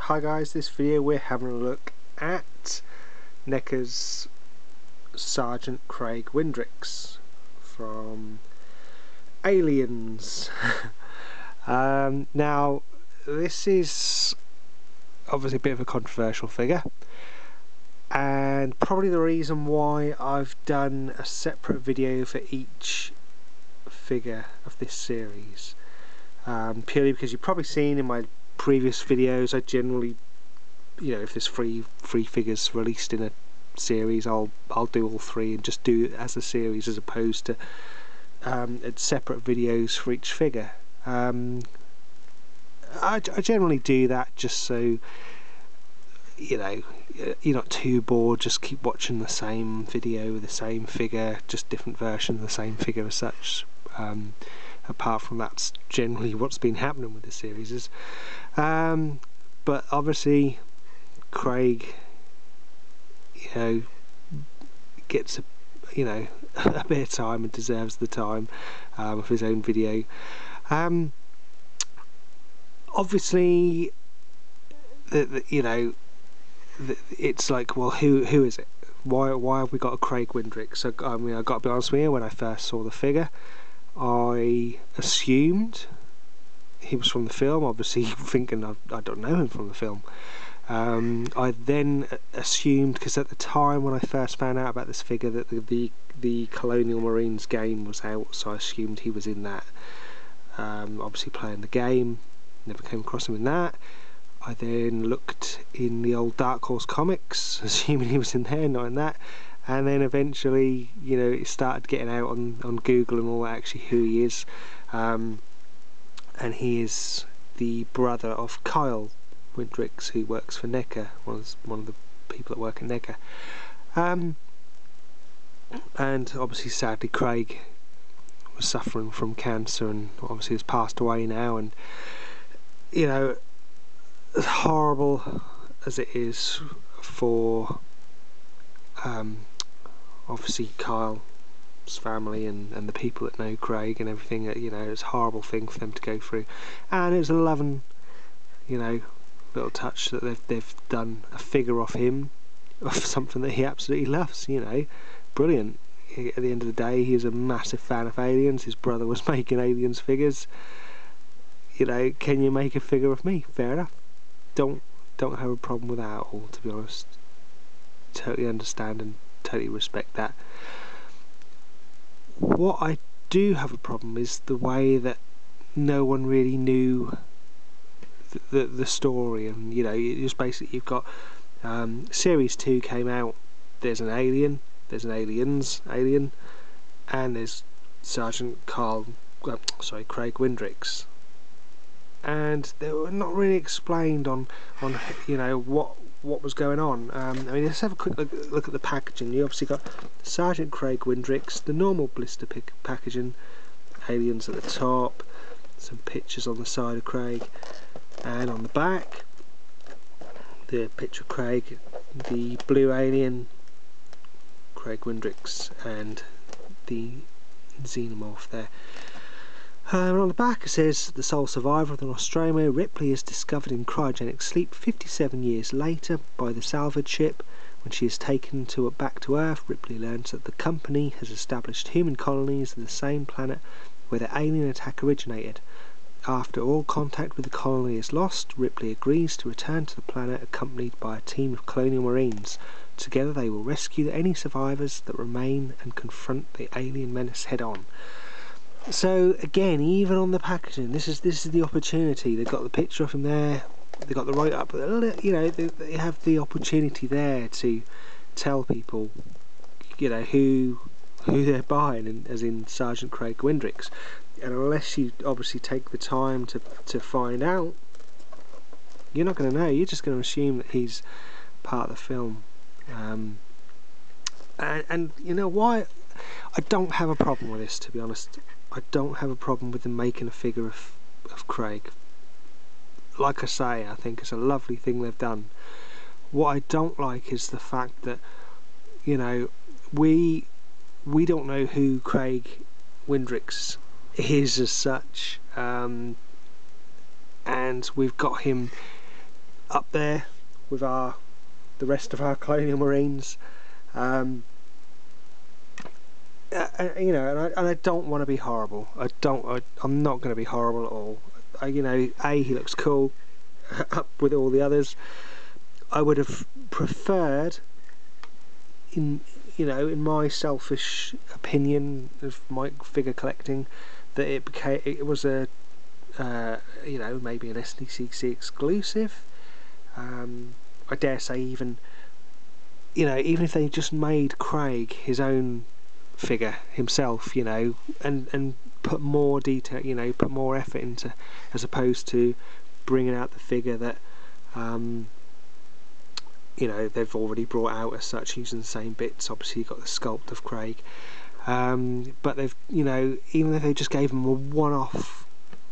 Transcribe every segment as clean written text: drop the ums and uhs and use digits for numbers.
Hi guys, this video we're having a look at Neca's Sergeant Craig Windrix from Aliens. Now this is obviously a bit of a controversial figure, and probably the reason why I've done a separate video for each figure of this series, purely because you've probably seen in my previous videos I generally, if there's three figures released in a series, I'll do all three and just do it as a series, as opposed to separate videos for each figure. I generally do that just so you're not too bored, just keep watching the same video with the same figure, just different versions of the same figure as such. Apart from that's generally what's been happening with the series is, but obviously Craig gets a bit of time and deserves the time of his own video. Obviously it's like, well, who is it? Why have we got a Craig Windrix? So I mean, I've got to be honest with you, when I first saw the figure I assumed he was from the film, obviously thinking I don't know him from the film. I then assumed, because at the time when I first found out about this figure, that the Colonial Marines game was out, so I assumed he was in that. Obviously playing the game, never came across him in that. I then looked in the old Dark Horse comics, assuming he was in there, not in that. And then eventually, it started getting out on Google and all that, actually who he is. And he is the brother of Kyle Windrix, who works for Neca, one of the people that work in Neca. And obviously, sadly, Craig was suffering from cancer and obviously has passed away now. And as horrible as it is for obviously Kyle's family and the people that know Craig and everything, it's a horrible thing for them to go through, and it's a loving little touch that they've done a figure of him, of something that he absolutely loves. Brilliant. At the end of the day, he's a massive fan of Aliens. His brother was making Aliens figures. Can you make a figure of me? Fair enough. Don't have a problem with that at all, to be honest. Totally understand and totally respect that. What I do have a problem is the way that no one really knew the story, and just basically you've got series 2 came out, there's an alien, there's an alien, and there's Sergeant Craig Windrix, and they were not really explained on what was going on. I mean, let's have a quick look at the packaging. You obviously got Sergeant Craig Windrix, the normal blister packaging, aliens at the top, some pictures on the side of Craig, and on the back the picture of Craig, the blue alien, Craig Windrix, and the xenomorph there. And on the back it says, the sole survivor of the Nostromo, Ripley is discovered in cryogenic sleep 57 years later by the salvage ship. When she is taken back to Earth, Ripley learns that the company has established human colonies on the same planet where the alien attack originated. After all contact with the colony is lost, Ripley agrees to return to the planet accompanied by a team of Colonial Marines. Together they will rescue any survivors that remain and confront the alien menace head on. So again, even on the packaging, this is the opportunity. They've got the picture of him there, they've got the write up, they have the opportunity there to tell people who they're buying, and as in Sergeant Craig Windrix. And unless you obviously take the time to find out, you're not going to know. You're just going to assume that he's part of the film. And you know why? I don't have a problem with this, to be honest. I don't have a problem with them making a figure of Craig. Like I say, I think it's a lovely thing they've done. What I don't like is the fact that, we don't know who Craig Windrix is as such, and we've got him up there with the rest of our Colonial Marines. You know, and I don't want to be horrible. I'm not going to be horrible at all. You know, he looks cool up with all the others. I would have preferred, in my selfish opinion of my figure collecting, that it was a maybe an SDCC exclusive. I dare say even if they just made Craig his own figure himself, and put more detail, put more effort into, as opposed to bringing out the figure that they've already brought out as such, using the same bits. Obviously you've got the sculpt of Craig, but they've, even if they just gave him a one-off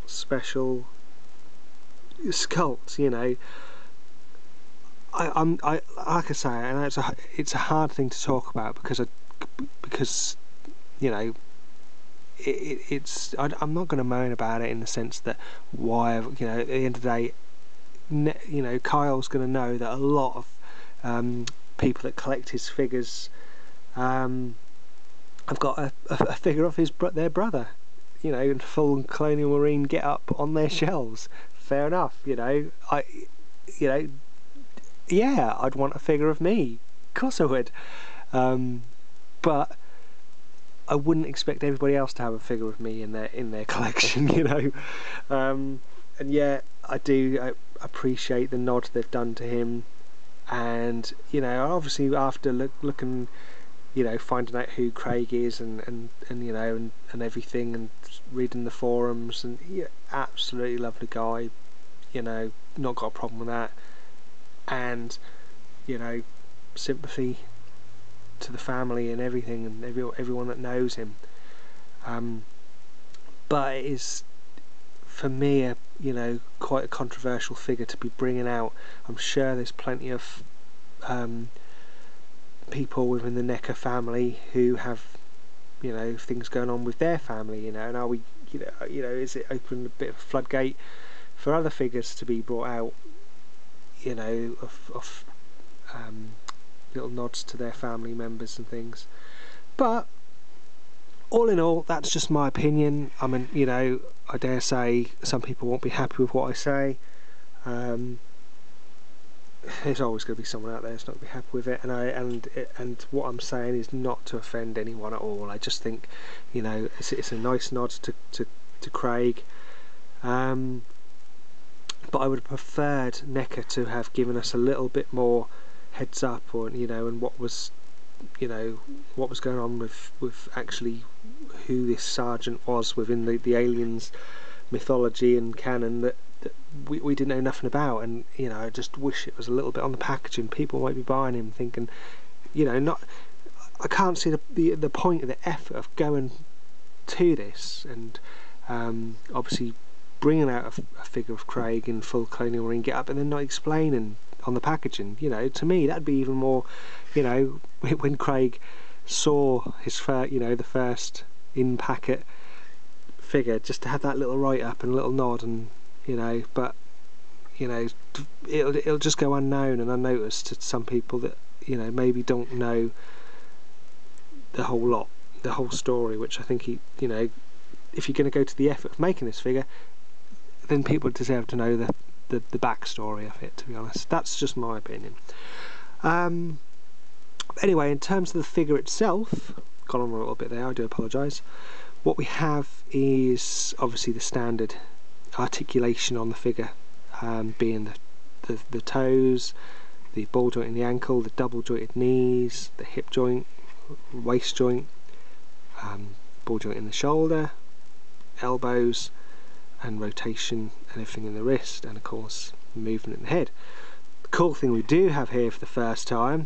special sculpt, I like I say, and it's a hard thing to talk about because I'm not going to moan about it in the sense that why, at the end of the day, Kyle's going to know that a lot of people that collect his figures have got a figure of their brother, in full Colonial Marine get up on their shelves. Fair enough, yeah, I'd want a figure of me. Of course I would. But I wouldn't expect everybody else to have a figure of me in their collection, and yeah, I appreciate the nod they've done to him, and obviously after looking, finding out who Craig is and everything, and reading the forums, and absolutely lovely guy, not got a problem with that, and sympathy to the family and everything, and everyone that knows him, but it is, for me, quite a controversial figure to be bringing out. I'm sure there's plenty of people within the Neca family who have things going on with their family, and are we is it opening a bit of a floodgate for other figures to be brought out, of little nods to their family members and things. But all in all, that's just my opinion. I mean, I dare say some people won't be happy with what I say. There's always going to be someone out there that's not going to be happy with it, and what I'm saying is not to offend anyone at all. I just think, it's a nice nod to Craig. But I would have preferred Neca to have given us a little bit more heads up, or and what was going on with actually who this sergeant was within the aliens mythology and canon that we didn't know nothing about. And I just wish it was a little bit on the packaging. People might be buying him thinking, I can't see the point of the effort of going to this, and obviously bringing out a figure of Craig in full Colonial Marine get up and then not explaining on the packaging. To me that'd be even more, when Craig saw his the first in packet figure, just to have that little write up and a little nod, and but it'll just go unknown and unnoticed to some people that maybe don't know the whole story, which I think if you're going to go to the effort of making this figure, then people deserve to know the backstory of it, to be honest. That's just my opinion. Anyway, in terms of the figure itself, gone on a little bit there, I do apologise. What we have is obviously the standard articulation on the figure, being the toes, the ball joint in the ankle, the double jointed knees, the hip joint, waist joint, ball joint in the shoulder, elbows, and rotation and everything in the wrist, and of course movement in the head. The cool thing we do have here for the first time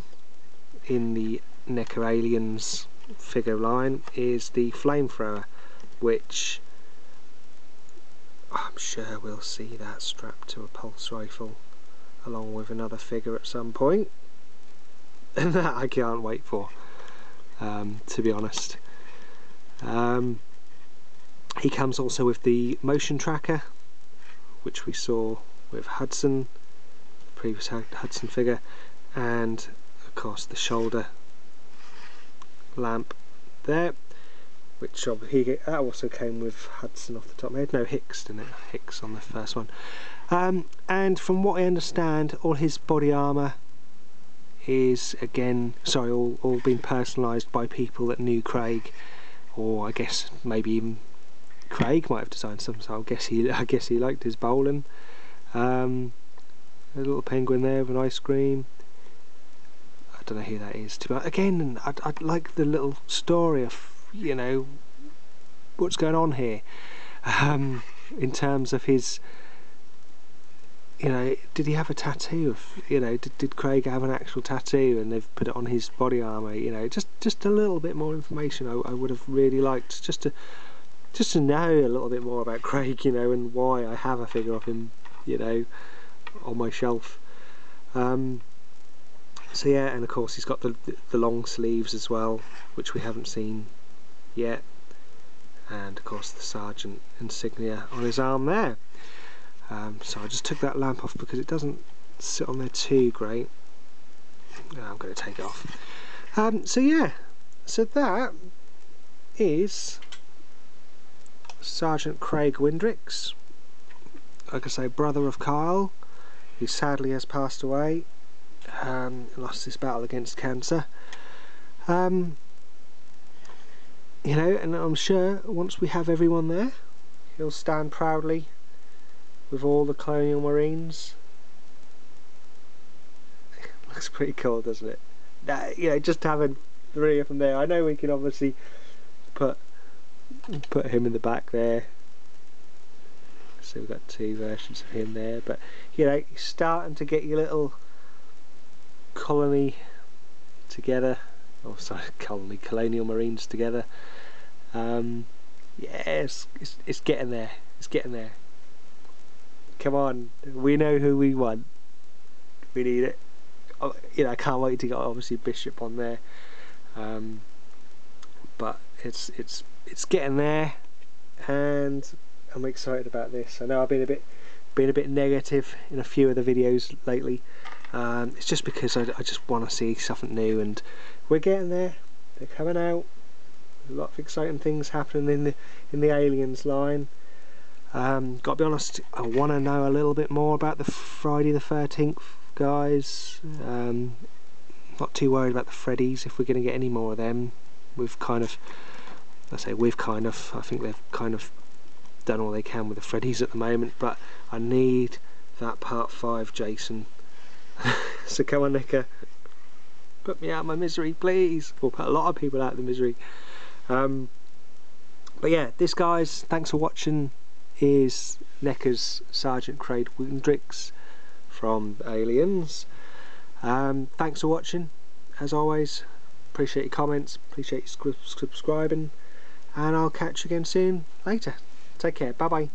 in the Neca Aliens figure line is the flamethrower, which I'm sure we'll see that strapped to a pulse rifle along with another figure at some point, and that I can't wait for, to be honest. He comes also with the motion tracker, which we saw with Hudson, the previous Hudson figure, and of course the shoulder lamp there, which that also came with Hudson off the top of my head. No, Hicks, didn't it? Hicks on the first one. And from what I understand, all his body armour is again, sorry, all been personalised by people that knew Craig, or I guess maybe even Craig might have designed some. So I guess he liked his bowling. A little penguin there with an ice cream. I don't know who that is. Again, I'd like the little story of, you know, what's going on here, in terms of his, you know, did he have a tattoo of, you know, did Craig have an actual tattoo and they've put it on his body armour? You know, just a little bit more information I would have really liked, just to know a little bit more about Craig, you know, and why I have a figure of him, you know, on my shelf. So yeah, and of course he's got the long sleeves as well, which we haven't seen yet, and of course the sergeant insignia on his arm there. So I just took that lamp off because it doesn't sit on there too great. I'm going to take it off. So yeah, so that is Sergeant Craig Windrix, like I say, brother of Kyle, who sadly has passed away, lost this battle against cancer. You know, and I'm sure once we have everyone there, he'll stand proudly with all the Colonial Marines. Looks pretty cool, doesn't it? You know, just having 3 of them there. I know we can obviously put him in the back there, so we've got 2 versions of him there, but you know, you're starting to get your little colony together, oh sorry, Colonial Marines together. Yeah, it's getting there, it's getting there. Come on, we know who we want, we need it. You know, I can't wait to get obviously Bishop on there, but it's getting there, and I'm excited about this. I know I've been a bit negative in a few of the videos lately. It's just because I just want to see something new, and we're getting there. They're coming out. There's a lot of exciting things happening in the Aliens line. Got to be honest, I want to know a little bit more about the Friday the 13th guys. Not too worried about the Freddies, if we're going to get any more of them. We've kind of, I think they've kind of done all they can with the Freddies at the moment, but I need that part 5 Jason. So come on, Neca, put me out of my misery, please. We'll put a lot of people out of the misery. But yeah, this, guys, thanks for watching, is Neca's Sergeant Craig Windrix from Aliens. Thanks for watching, as always. Appreciate your comments, appreciate you subscribing, and I'll catch you again soon later. Take care, bye bye.